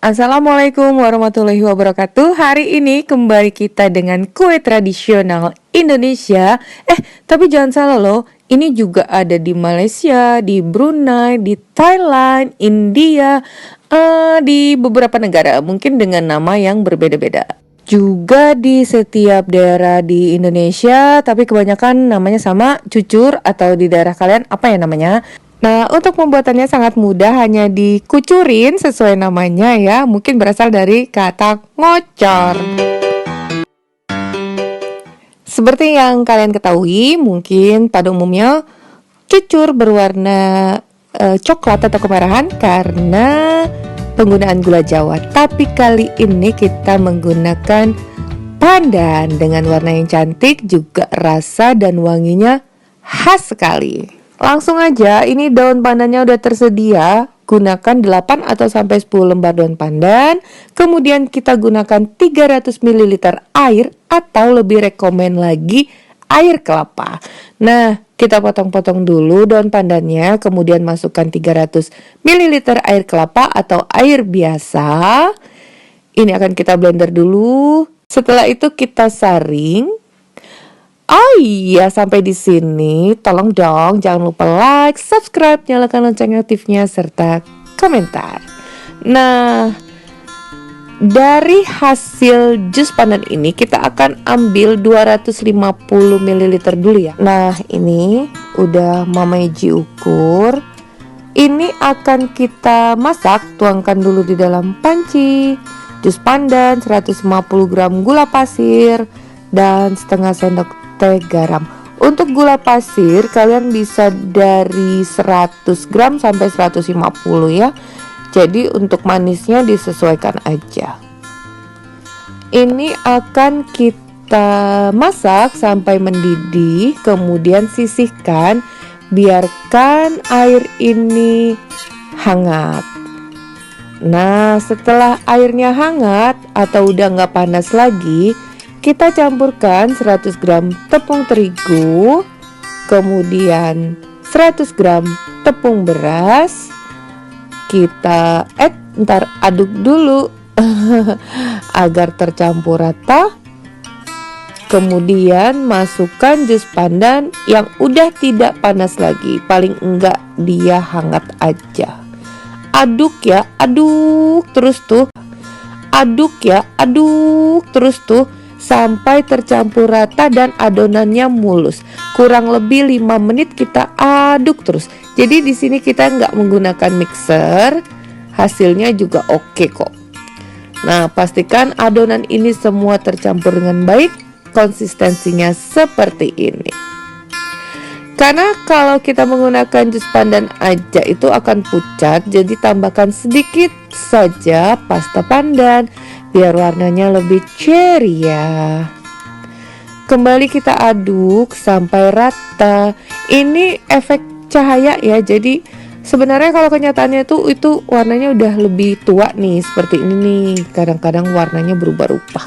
Assalamualaikum warahmatullahi wabarakatuh. Hari ini kembali kita dengan kue tradisional Indonesia. Tapi jangan salah loh, ini juga ada di Malaysia, di Brunei, di Thailand, India, di beberapa negara, mungkin dengan nama yang berbeda-beda. Juga di setiap daerah di Indonesia, tapi kebanyakan namanya sama, cucur, atau di daerah kalian apa ya namanya? Nah, untuk pembuatannya sangat mudah, hanya dikucurin sesuai namanya ya. Mungkin berasal dari kata ngocor. Seperti yang kalian ketahui, mungkin pada umumnya cucur berwarna coklat atau kemerahan karena penggunaan gula Jawa. Tapi kali ini kita menggunakan pandan dengan warna yang cantik, juga rasa dan wanginya khas sekali. Langsung aja, ini daun pandannya udah tersedia. Gunakan 8 atau sampai 10 lembar daun pandan. Kemudian kita gunakan 300 ml air atau lebih rekomen lagi air kelapa. Nah, kita potong-potong dulu daun pandannya, kemudian masukkan 300 ml air kelapa atau air biasa. Ini akan kita blender dulu. Setelah itu kita saring. Oh iya, sampai di sini tolong dong jangan lupa like, subscribe, nyalakan lonceng aktifnya serta komentar. Nah, dari hasil jus pandan ini kita akan ambil 250 ml dulu ya. Nah, ini udah Mama Eji ukur. Ini akan kita masak, tuangkan dulu di dalam panci. Jus pandan 150 gram gula pasir dan setengah sendok teh garam. Untuk gula pasir kalian bisa dari 100 gram sampai 150 ya. Jadi untuk manisnya disesuaikan aja. Ini akan kita masak sampai mendidih, kemudian sisihkan, biarkan air ini hangat. Nah, setelah airnya hangat atau udah nggak panas lagi, kita campurkan 100 gram tepung terigu, kemudian 100 gram tepung beras. Kita aduk dulu agar tercampur rata. Kemudian masukkan jus pandan yang udah tidak panas lagi, paling enggak dia hangat aja. Aduk ya, aduk terus tuh. Aduk ya, aduk terus tuh sampai tercampur rata dan adonannya mulus. Kurang lebih 5 menit kita aduk terus. Jadi di sini kita nggak menggunakan mixer, hasilnya juga oke kok. Nah, pastikan adonan ini semua tercampur dengan baik, konsistensinya seperti ini. Karena kalau kita menggunakan jus pandan aja itu akan pucat, jadi tambahkan sedikit saja pasta pandan biar warnanya lebih ceria. Kembali kita aduk sampai rata. Ini efek cahaya ya. Jadi sebenarnya kalau kenyataannya itu warnanya udah lebih tua nih, seperti ini nih. Kadang-kadang warnanya berubah-ubah.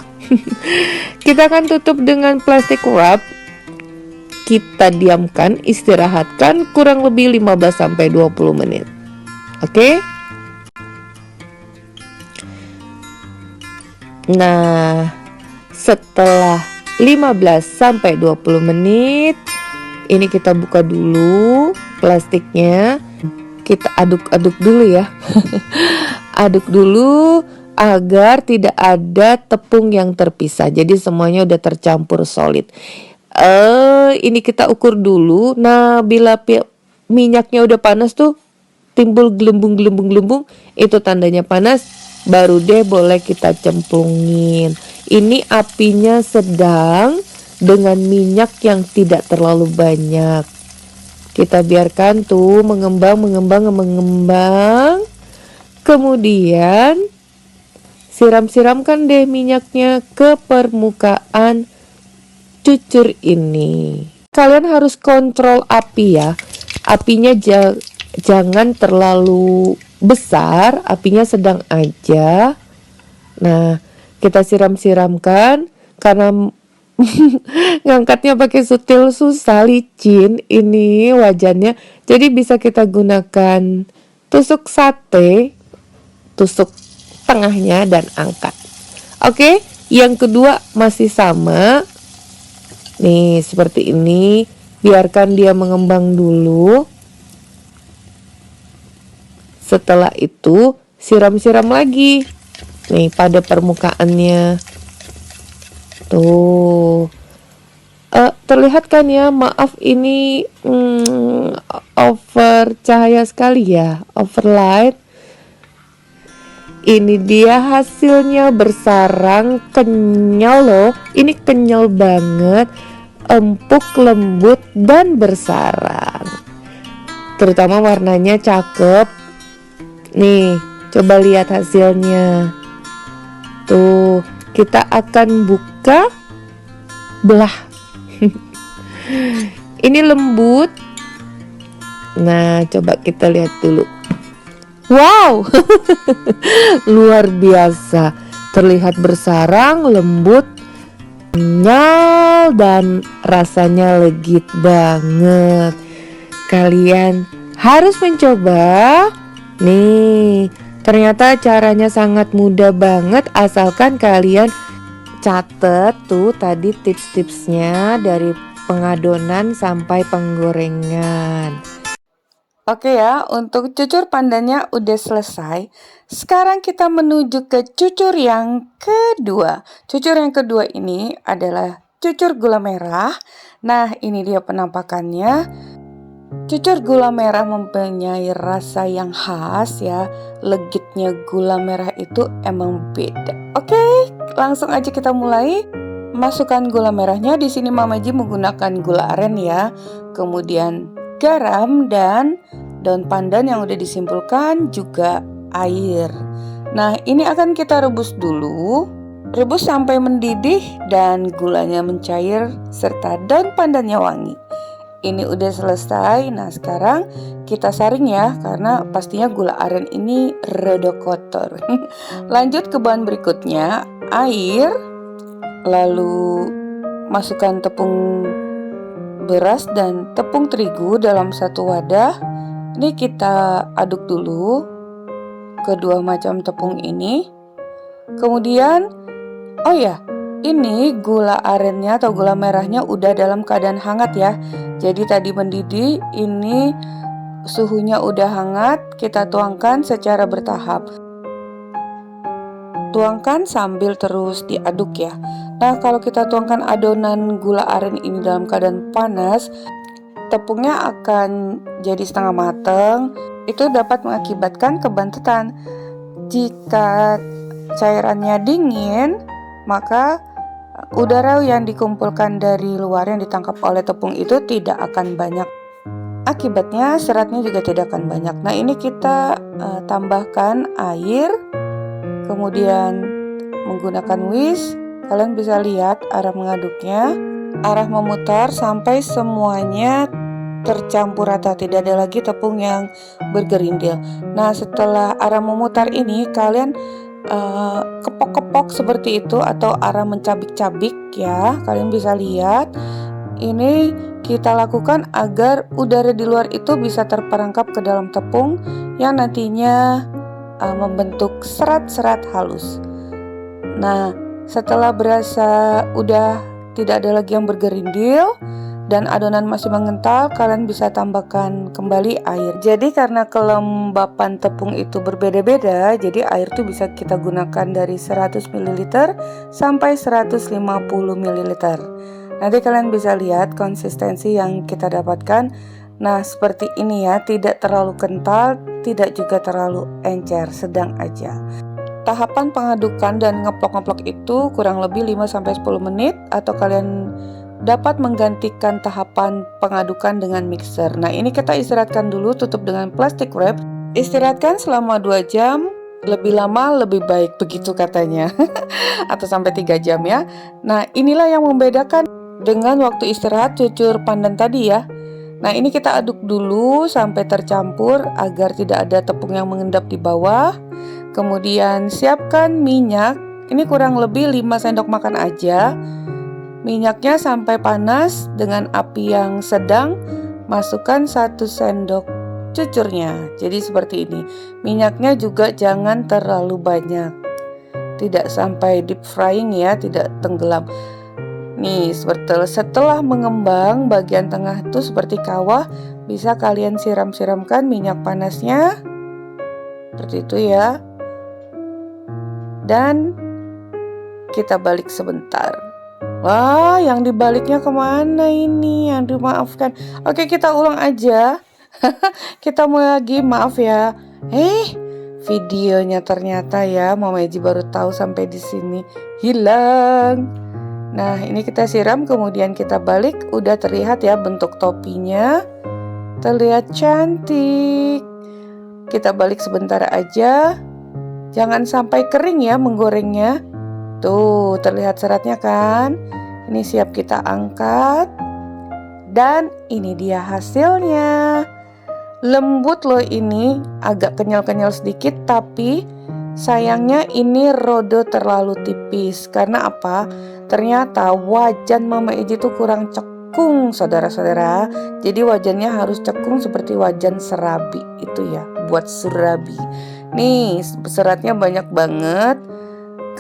Kita akan tutup dengan plastik wrap. Kita diamkan, istirahatkan kurang lebih 15 sampai 20 menit. Oke? Nah, setelah 15 sampai 20 menit, ini kita buka dulu plastiknya. Kita aduk-aduk dulu ya. Aduk dulu agar tidak ada tepung yang terpisah. Jadi semuanya udah tercampur solid. Ini kita ukur dulu. Nah, bila minyaknya udah panas tuh timbul gelembung-gelembung, itu tandanya panas. Baru deh boleh kita cemplungin. Ini apinya sedang dengan minyak yang tidak terlalu banyak. Kita biarkan tuh mengembang. Kemudian siram-siramkan deh minyaknya ke permukaan cucur ini. Kalian harus kontrol api ya. Apinya jangan terlalu besar, apinya sedang aja. Nah, kita siram-siramkan karena ngangkatnya pakai sutil susah, licin ini wajannya. Jadi bisa kita gunakan tusuk sate, tusuk tengahnya dan angkat. Oke, yang kedua masih sama. Nih, seperti ini. Biarkan dia mengembang dulu. Setelah itu, siram-siram lagi. Nih, pada permukaannya. Tuh. Terlihat kan ya, maaf ini over cahaya sekali ya, overlight. Ini dia hasilnya, bersarang, kenyal loh. Ini kenyal banget, empuk, lembut, dan bersarang. Terutama warnanya cakep. Nih, coba lihat hasilnya. Tuh, kita akan buka, belah. Ini lembut. Nah, coba kita lihat dulu. Wow, luar biasa. Terlihat bersarang, lembut, kenyal, dan rasanya legit banget. Kalian harus mencoba. Nih, ternyata caranya sangat mudah banget, asalkan kalian catet tuh tadi tips-tipsnya dari pengadonan sampai penggorengan. Oke ya, untuk cucur pandannya udah selesai. Sekarang kita menuju ke cucur yang kedua. Cucur yang kedua ini adalah cucur gula merah. Nah, ini dia penampakannya. Cucur gula merah mempunyai rasa yang khas ya. Legitnya gula merah itu emang beda. Oke, langsung aja kita mulai. Masukkan gula merahnya. Di sini Mama Ji menggunakan gula aren ya. Kemudian garam dan daun pandan yang udah disimpulkan, juga air. Nah, ini akan kita rebus dulu. Rebus sampai mendidih dan gulanya mencair serta daun pandannya wangi. Ini udah selesai. Nah, sekarang kita saring ya, karena pastinya gula aren ini rada kotor. Lanjut ke bahan berikutnya, air. Lalu masukkan tepung beras dan tepung terigu dalam satu wadah. Ini kita aduk dulu kedua macam tepung ini. Kemudian, oh ya, ini gula arennya atau gula merahnya udah dalam keadaan hangat ya. Jadi tadi mendidih, ini suhunya udah hangat. Kita tuangkan secara bertahap. Tuangkan sambil terus diaduk ya. Nah, kalau kita tuangkan adonan gula aren ini dalam keadaan panas, tepungnya akan jadi setengah mateng. Itu dapat mengakibatkan kebantetan. Jika cairannya dingin, maka udara yang dikumpulkan dari luar yang ditangkap oleh tepung itu tidak akan banyak. Akibatnya seratnya juga tidak akan banyak. Nah, ini kita tambahkan air. Kemudian menggunakan whisk, kalian bisa lihat arah mengaduknya, arah memutar sampai semuanya tercampur rata, tidak ada lagi tepung yang bergerindil. Nah, setelah arah memutar ini, kalian kepok-kepok seperti itu atau arah mencabik-cabik ya. Kalian bisa lihat. Ini kita lakukan agar udara di luar itu bisa terperangkap ke dalam tepung yang nantinya membentuk serat-serat halus. Nah, setelah berasa udah tidak ada lagi yang bergerindil dan adonan masih mengental, kalian bisa tambahkan kembali air. Jadi karena kelembapan tepung itu berbeda-beda, jadi air itu bisa kita gunakan dari 100 ml sampai 150 ml. Nanti kalian bisa lihat konsistensi yang kita dapatkan. Nah, seperti ini ya, tidak terlalu kental, tidak juga terlalu encer, sedang aja. Tahapan pengadukan dan ngeplok-ngeplok itu kurang lebih 5-10 menit, atau kalian dapat menggantikan tahapan pengadukan dengan mixer. Nah, ini kita istirahatkan dulu, tutup dengan plastik wrap. Istirahatkan selama 2 jam, lebih lama lebih baik, begitu katanya. Atau sampai 3 jam ya. Nah, inilah yang membedakan dengan waktu istirahat cucur pandan tadi ya. Nah, ini kita aduk dulu sampai tercampur agar tidak ada tepung yang mengendap di bawah. Kemudian siapkan minyak. Ini kurang lebih 5 sendok makan aja. Minyaknya sampai panas dengan api yang sedang. Masukkan 1 sendok cucurnya. Jadi seperti ini. Minyaknya juga jangan terlalu banyak. Tidak sampai deep frying ya, tidak tenggelam. Nih, setelah mengembang bagian tengah itu seperti kawah, bisa kalian siram-siramkan minyak panasnya. Seperti itu ya. Dan kita balik sebentar. Wah, yang dibaliknya kemana ini? Yang dimaafkan. Oke, kita ulang aja. Kita mau lagi, maaf ya. Videonya ternyata ya, Mama Eji baru tahu sampai di sini hilang. Nah, ini kita siram, kemudian kita balik. Udah terlihat ya bentuk topinya. Terlihat cantik. Kita balik sebentar aja. Jangan sampai kering ya menggorengnya. Tuh, terlihat seratnya kan? Ini siap kita angkat. Dan ini dia hasilnya. Lembut loh ini, agak kenyal-kenyal sedikit, tapi sayangnya ini rodo terlalu tipis. Karena apa? Ternyata wajan Mama Eji tuh kurang cekung, saudara-saudara. Jadi wajannya harus cekung seperti wajan serabi itu ya, buat surabi. Nih, seratnya banyak banget.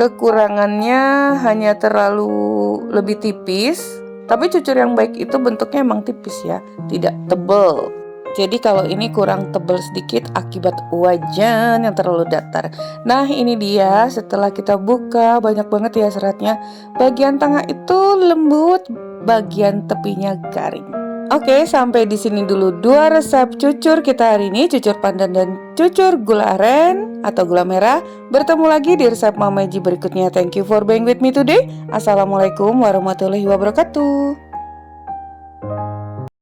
Kekurangannya hanya terlalu lebih tipis. Tapi cucur yang baik itu bentuknya emang tipis ya, tidak tebal. Jadi kalau ini kurang tebal sedikit akibat wajan yang terlalu datar. Nah, ini dia setelah kita buka, banyak banget ya seratnya. Bagian tengah itu lembut, bagian tepinya garing. Oke, sampai di sini dulu 2 resep cucur kita hari ini, cucur pandan dan cucur gula aren atau gula merah. Bertemu lagi di resep Mama Eji berikutnya. Thank you for being with me today. Assalamualaikum warahmatullahi wabarakatuh.